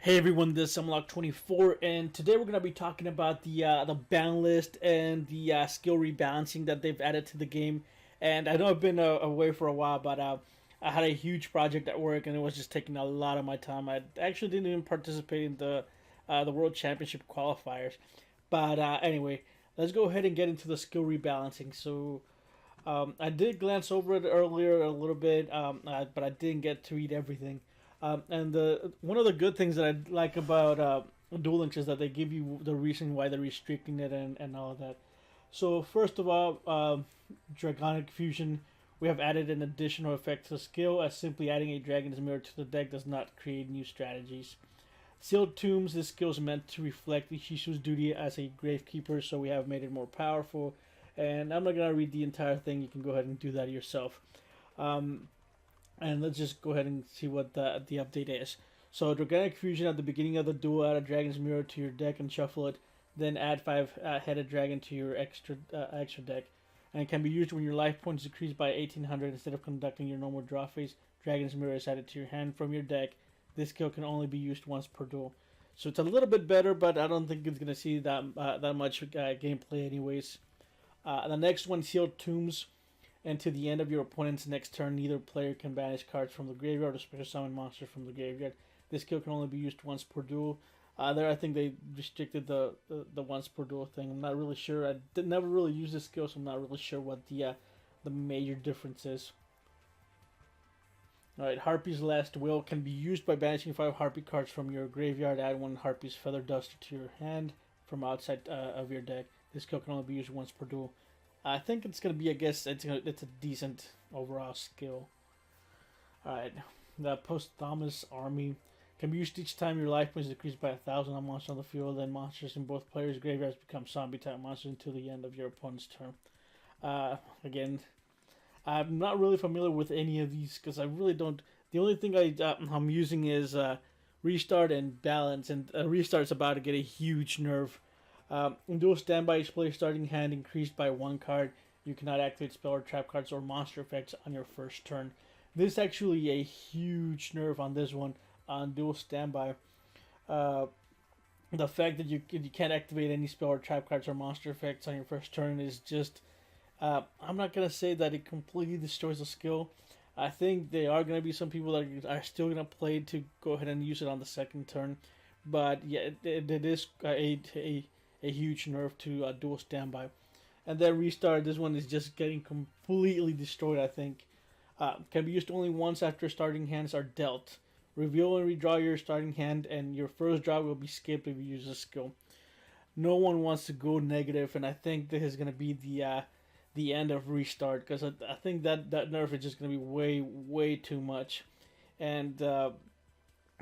Hey everyone, this is Unlock24, and today we're gonna be talking about the ban list and the skill rebalancing that they've added to the game. And I know I've been away for a while, but I had a huge project at work, and it was just taking a lot of my time. I actually didn't even participate in the World Championship qualifiers. But anyway, let's go ahead and get into the skill rebalancing. So I did glance over it earlier a little bit, but I didn't get to read everything. And one of the good things that I like about Duel Links is that they give you the reason why they're restricting it and all of that. So first of all, Dragonic Fusion, we have added an additional effect to the skill, as simply adding a Dragon's Mirror to the deck does not create new strategies. Sealed Tombs, this skill is meant to reflect Ishisu's duty as a Gravekeeper, so we have made it more powerful. And I'm not going to read the entire thing, you can go ahead and do that yourself. And let's just go ahead and see what the update is. So Dragonic Fusion, at the beginning of the duel, add a Dragon's Mirror to your deck and shuffle it. Then add 5 headed dragon to your extra deck. And it can be used when your life points decrease by 1800. Instead of conducting your normal draw phase, Dragon's Mirror is added to your hand from your deck. This skill can only be used once per duel. So it's a little bit better, but I don't think it's going to see that much gameplay anyways. The next one, Sealed Tombs. And to the end of your opponent's next turn, neither player can banish cards from the graveyard or special summon monsters from the graveyard. This skill can only be used once per duel. There, I think they restricted the once per duel thing. I'm not really sure. I never really used this skill, so I'm not really sure what the major difference is. Alright, Harpy's Last Will can be used by banishing 5 Harpy cards from your graveyard. Add 1 Harpy's Feather Duster to your hand from outside of your deck. This skill can only be used once per duel. I think it's gonna be. I guess it's a decent overall skill. All right, the Posthumous Army can be used each time your life points decrease by 1,000 on monsters on the field. Then monsters in both players' graveyards become zombie type monsters until the end of your opponent's turn. Again, I'm not really familiar with any of these because I really don't. The only thing I'm using is restart and balance, and restart's about to get a huge nerf. In dual standby, each player's starting hand increased by 1 card. You cannot activate spell or trap cards or monster effects on your first turn. This is actually a huge nerf on this one on dual standby. The fact that you can't activate any spell or trap cards or monster effects on your first turn is just. I'm not gonna say that it completely destroys the skill. I think there are gonna be some people that are still gonna play to go ahead and use it on the second turn, but yeah, it is a huge nerf to dual standby. And then restart, this one is just getting completely destroyed, I think. Can be used only once after starting hands are dealt. Reveal and redraw your starting hand, and your first draw will be skipped if you use this skill. No one wants to go negative, and I think this is going to be the end of restart, because I think that nerf is just going to be way too much. And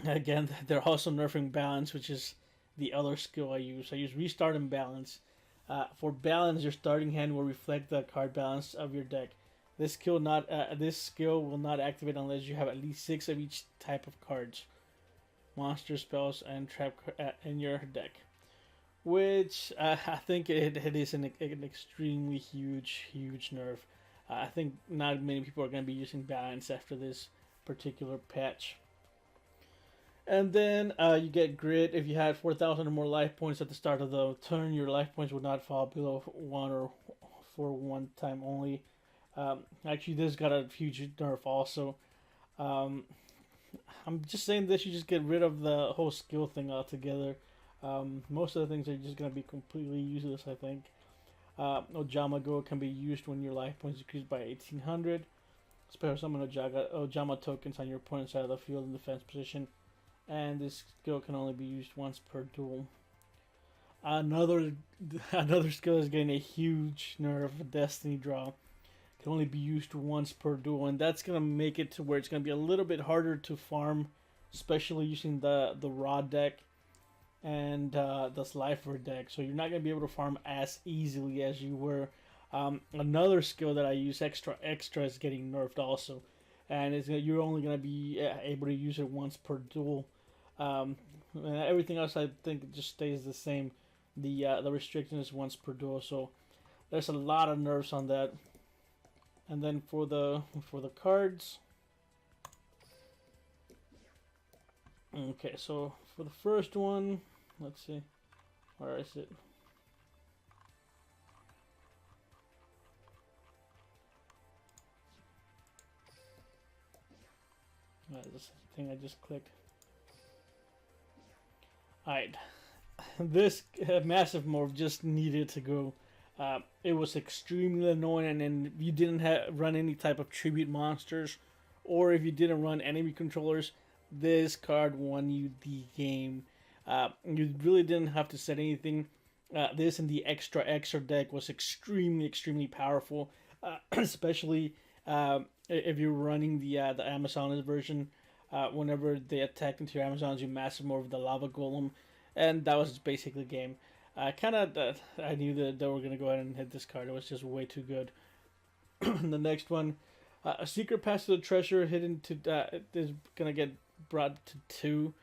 again, they're also nerfing balance, which is the other skill I use. I use restart and balance. For balance, your starting hand will reflect the card balance of your deck. This skill will not activate unless you have at least 6 of each type of cards, monster, spells, and trap in your deck. Which I think it is an extremely huge nerf. I think not many people are going to be using balance after this particular patch. And then you get grit. If you had 4,000 or more life points at the start of the turn, your life points would not fall below 1 or for 1 time only. Actually, this got a huge nerf also. I'm just saying this, you just get rid of the whole skill thing altogether. Most of the things are just going to be completely useless, I think. Ojama Go can be used when your life points decrease by 1,800. Special summon Ojama tokens on your opponent's side of the field in defense position. And this skill can only be used once per duel. Another skill is getting a huge nerf, Destiny Draw. Can only be used once per duel, and that's gonna make it to where it's gonna be a little bit harder to farm, especially using the raw deck and the Slifer deck. So you're not gonna be able to farm as easily as you were. Another skill that I use, extra, is getting nerfed also, and you're only gonna be able to use it once per duel. Everything else I think just stays the same. The restriction is once per duel, so there's a lot of nerfs on that. And then for the cards, okay, so for the first one, let's see, where is it? This thing I just clicked. Alright, this massive morph just needed to go. It was extremely annoying, and you didn't run any type of tribute monsters, or if you didn't run enemy controllers, this card won you the game. You really didn't have to set anything. This and the extra deck was extremely powerful, especially if you're running the Amazoness version. Whenever they attack into your Amazons, you massive morph the lava golem, and that was basically the game. I knew that they were gonna go ahead and hit this card. It was just way too good. The next one, a secret pass to the treasure hidden to is gonna get brought to 2.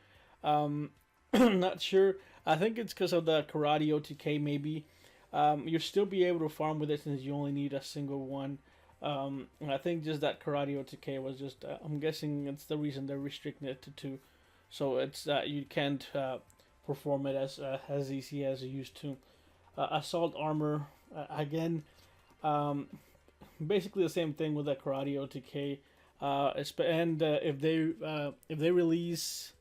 Not sure. I think it's because of the karate OTK maybe. You'll still be able to farm with it since you only need a single one. I think just that karate OTK was just. I'm guessing it's the reason they're restricting it to 2, so it's you can't perform it as easy as you used to. Assault armor again. Basically the same thing with the karate OTK. And if they release,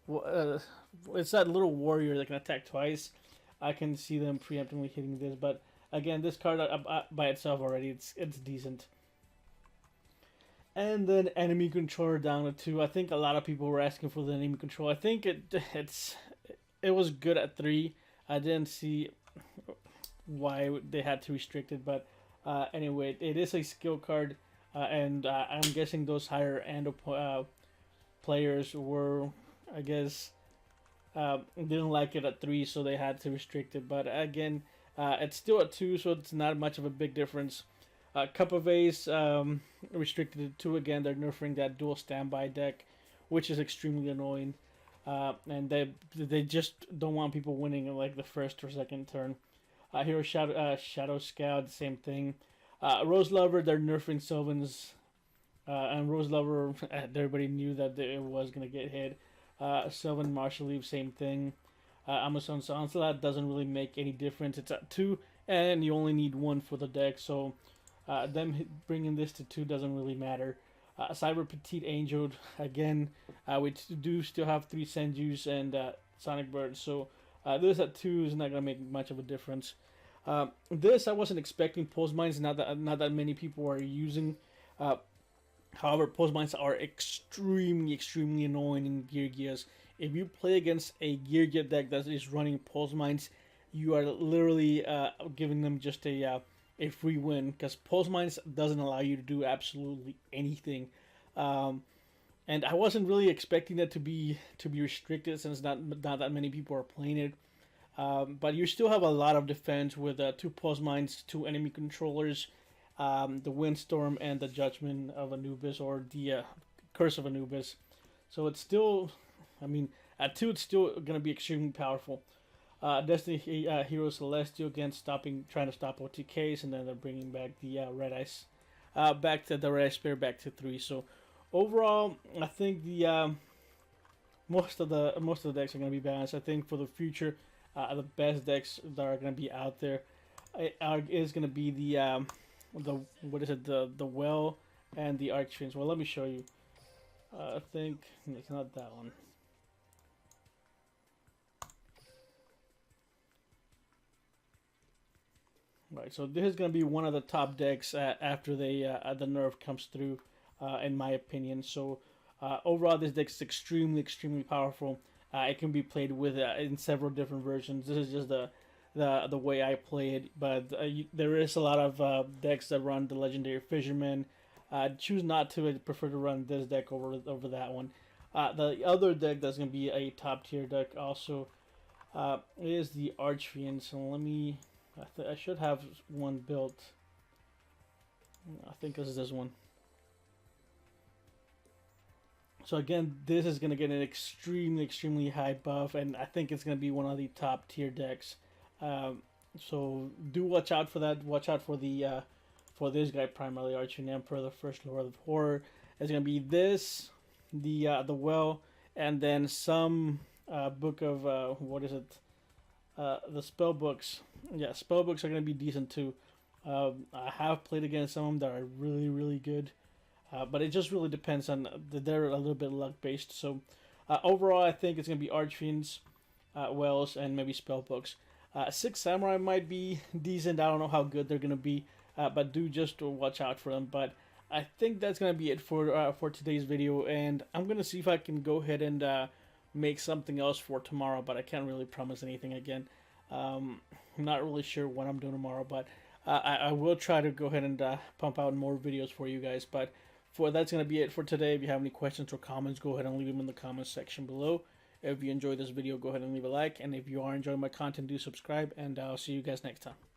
it's that little warrior that can attack twice. I can see them preemptively hitting this, but again, this card by itself already it's decent. And then enemy controller down to 2. I think a lot of people were asking for the enemy control. I think it was good at 3. I didn't see why they had to restrict it, but anyway, it is a skill card, and I'm guessing those higher end players were, I guess, didn't like it at 3, so they had to restrict it. But again, it's still at 2, so it's not much of a big difference. Cup of Ace restricted to 2 again. They're nerfing that dual standby deck, which is extremely annoying. And they just don't want people winning in like the first or second turn. Hero Shadow Scout, same thing. Rose Lover, they're nerfing Sylvan's, and Rose Lover, everybody knew that it was gonna get hit. Sylvan Martial Leaf, same thing. Amazon's Onslaught doesn't really make any difference. It's at 2, and you only need 1 for the deck, so them bringing this to 2 doesn't really matter. Cyber Petite Angel, again, we do still have 3 Senjus and Sonic Bird, so this at 2 is not going to make much of a difference. This I wasn't expecting. Pulse Mines, not that many people are using. However, Pulse Mines are extremely annoying in Gear Gears. If you play against a Gear Gear deck that is running Pulse Mines, you are literally giving them just a free win, because Pulse Mines doesn't allow you to do absolutely anything. And I wasn't really expecting that to be restricted, since not that many people are playing it. But you still have a lot of defense with 2 Pulse Mines, 2 enemy controllers, the Windstorm, and the Judgment of Anubis, or the Curse of Anubis. So it's still, I mean, at 2 it's still going to be extremely powerful. Destiny Hero Celestial, again, trying to stop OTKs, and then they're bringing back the Red Ice, back to the Red Ice Spear, back to 3. So overall, I think the most of the decks are going to be balanced. I think for the future, the best decks that are going to be out there is going to be the what is it, the Well and the Archfiends. Well, let me show you. I think it's not that one. Right, so this is going to be one of the top decks after the nerf comes through, in my opinion. So overall, this deck is extremely powerful. It can be played with in several different versions. This is just the way I play it, but there is a lot of decks that run the Legendary Fisherman. Choose not to. I prefer to run this deck over that one. The other deck that's going to be a top tier deck also is the Archfiend. So let me. I should have one built. I think this is this one. So again, this is going to get an extremely high buff, and I think it's going to be one of the top tier decks. So do watch out for that. Watch out for the for this guy, primarily Archfiend Emperor, the first Lord of Horror. It's going to be this, the Well, and then some book of what is it? The spell books. Yeah, spell books are gonna be decent too. I have played against some of them that are really really good, but it just really depends on they're a little bit luck based. So overall, I think it's gonna be Archfiends, Wells, and maybe spell books. Six Samurai might be decent. I don't know how good they're gonna be, but do just watch out for them. But I think that's gonna be it for today's video, and I'm gonna see if I can go ahead and make something else for tomorrow. But I can't really promise anything again. I'm not really sure what I'm doing tomorrow, but I will try to go ahead and pump out more videos for you guys. But for that's gonna be it for today. If you have any questions or comments, go ahead and leave them in the comments section below. If you enjoyed this video, go ahead and leave a like. And if you are enjoying my content, do subscribe. And I'll see you guys next time.